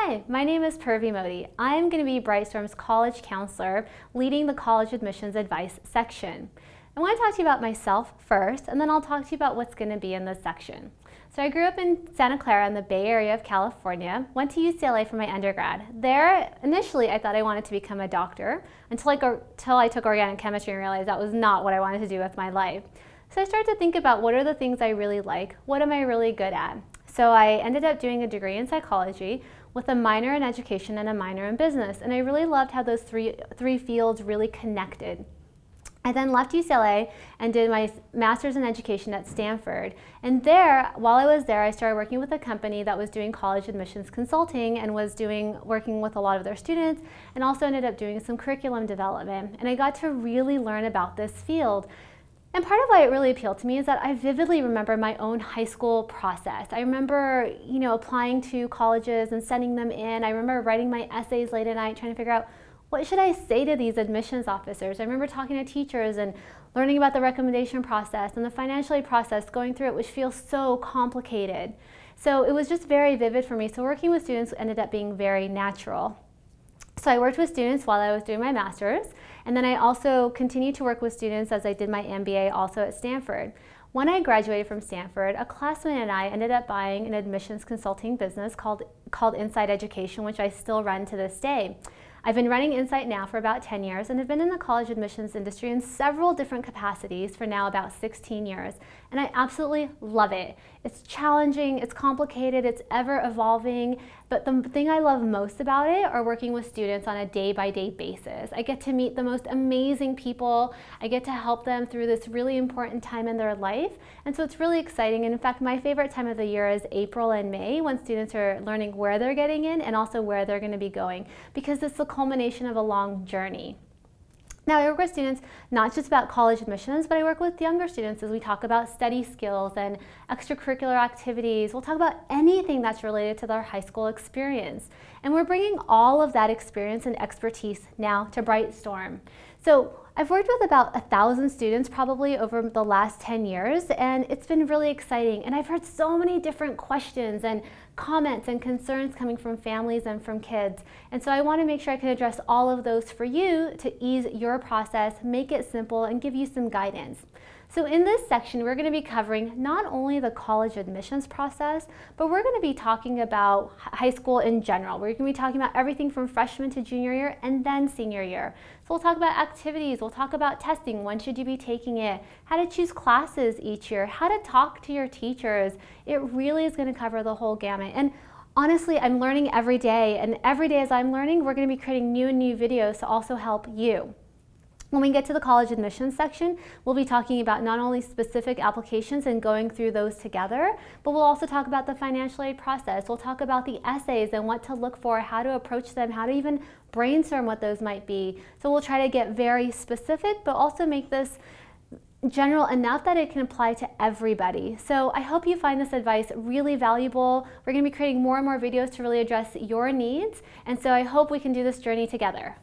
Hi, my name is Purvi Mody. I'm going to be Brightstorm's college counselor, leading the college admissions advice section. I want to talk to you about myself first, and then I'll talk to you about what's going to be in this section. So I grew up in Santa Clara in the Bay Area of California, went to UCLA for my undergrad. There, initially, I thought I wanted to become a doctor until I took organic chemistry and realized that was not what I wanted to do with my life. So I started to think about what are the things I really like, what am I really good at? So I ended up doing a degree in psychology with a minor in education and a minor in business, and I really loved how those three fields really connected. I then left UCLA and did my master's in education at Stanford. And there, while I was there, I started working with a company that was doing college admissions consulting and was working with a lot of their students, and also ended up doing some curriculum development. And I got to really learn about this field. And part of why it really appealed to me is that I vividly remember my own high school process. I remember, applying to colleges and sending them in. I remember writing my essays late at night, trying to figure out what should I say to these admissions officers. I remember talking to teachers and learning about the recommendation process and the financial aid process, going through it, which feels so complicated. So it was just very vivid for me. So working with students ended up being very natural. So I worked with students while I was doing my master's, and then I also continued to work with students as I did my MBA also at Stanford. When I graduated from Stanford, a classmate and I ended up buying an admissions consulting business called Insight Education, which I still run to this day. I've been running Insight now for about 10 years and have been in the college admissions industry in several different capacities for now about 16 years. And I absolutely love it. It's challenging, it's complicated, it's ever evolving, but the thing I love most about it are working with students on a day-by-day basis. I get to meet the most amazing people. I get to help them through this really important time in their life. And so it's really exciting. And in fact, my favorite time of the year is April and May, when students are learning where they're getting in and also where they're going to be going, because it's the culmination of a long journey. Now, I work with students not just about college admissions, but I work with younger students as we talk about study skills and extracurricular activities. We'll talk about anything that's related to their high school experience. And we're bringing all of that experience and expertise now to Brightstorm. So I've worked with about 1,000 students probably over the last 10 years, and it's been really exciting. And I've heard so many different questions and comments and concerns coming from families and from kids. And so I want to make sure I can address all of those for you to ease your process, make it simple, and give you some guidance. So in this section, we're going to be covering not only the college admissions process, but we're going to be talking about high school in general. We're going to be talking about everything from freshman to junior year and then senior year. So we'll talk about activities, we'll talk about testing, when should you be taking it, how to choose classes each year, how to talk to your teachers. It really is going to cover the whole gamut. And honestly, I'm learning every day, and every day as I'm learning, we're going to be creating new and new videos to also help you. When we get to the college admissions section, we'll be talking about not only specific applications and going through those together, but we'll also talk about the financial aid process. We'll talk about the essays and what to look for, how to approach them, how to even brainstorm what those might be. So we'll try to get very specific, but also make this general enough that it can apply to everybody. So I hope you find this advice really valuable. We're going to be creating more and more videos to really address your needs, and so I hope we can do this journey together.